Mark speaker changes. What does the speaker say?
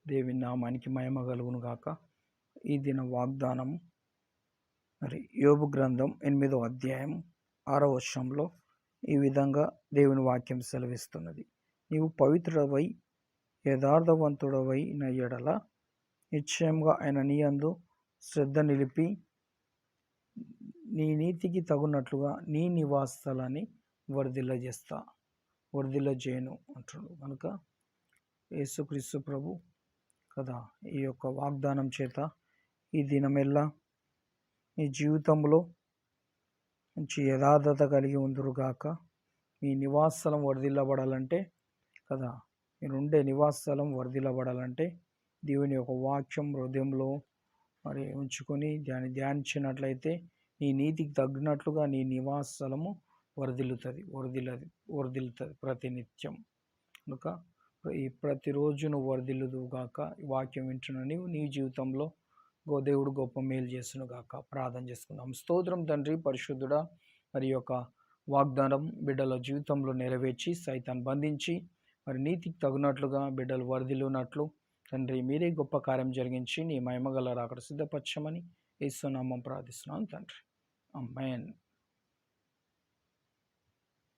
Speaker 1: దేవుని నామానికి మహిమ కలుగును గాక. ఈ దిన వాగ్దానం మరి యోబు గ్రంథం 8వ అధ్యాయం 6వ వచనంలో ఈ విధంగా దేవుని వాక్యం సెలవిస్తున్నది. నీవు పవిత్రుడవై యథార్థవంతుడవైన ఎడల నిశ్చయంగా ఆయన నీ యందు శ్రద్ధ నిలిపి నీ నీతికి తగునట్లుగా నీ నివాస స్థలాన్ని వర్ధిల్లజేయను అంటున్నాడు. కనుక యేసుక్రీస్తు ప్రభు కదా ఈ యొక్క వాగ్దానం చేత ఈ దినమెల్లా మీ జీవితంలో మంచి యథార్థత కలిగి ఉందురుగాక. మీ నివాస స్థలం వర్ధిల్లబడాలంటే కదా, మీరుండే నివాస స్థలం వర్ధిల్లబడాలంటే దేవుని యొక్క వాక్యం హృదయంలో మరి ఉంచుకొని దాన్ని ధ్యానించినట్లయితే నీ నీతికి తగ్గినట్లుగా నీ నివాస స్థలము వర్ధిల్లుతుంది ప్రతినిత్యం. కనుక ఈ ప్రతిరోజు నువ్వు వర్ధిల్లుదువుగాక. ఈ వాక్యం వింటున్న నీవు నీ జీవితంలో దేవుడు గొప్ప మేలు చేస్తును గాక. ప్రార్థన చేసుకుందాం. స్తోత్రం తండ్రి పరిశుద్ధుడా, మరి యొక్క వాగ్దానం బిడ్డల జీవితంలో నెరవేర్చి సైతాన్ని బంధించి మరి నీతికి తగినట్లుగా బిడ్డలు వర్ధిల్లునట్లు తండ్రి మీరే గొప్ప కార్యం జరిగించి నీ మహిమగల రాకడ సిద్ధపరచమని యేసు నామం ప్రార్థిస్తున్నాను తండ్రి. ఆమేన్.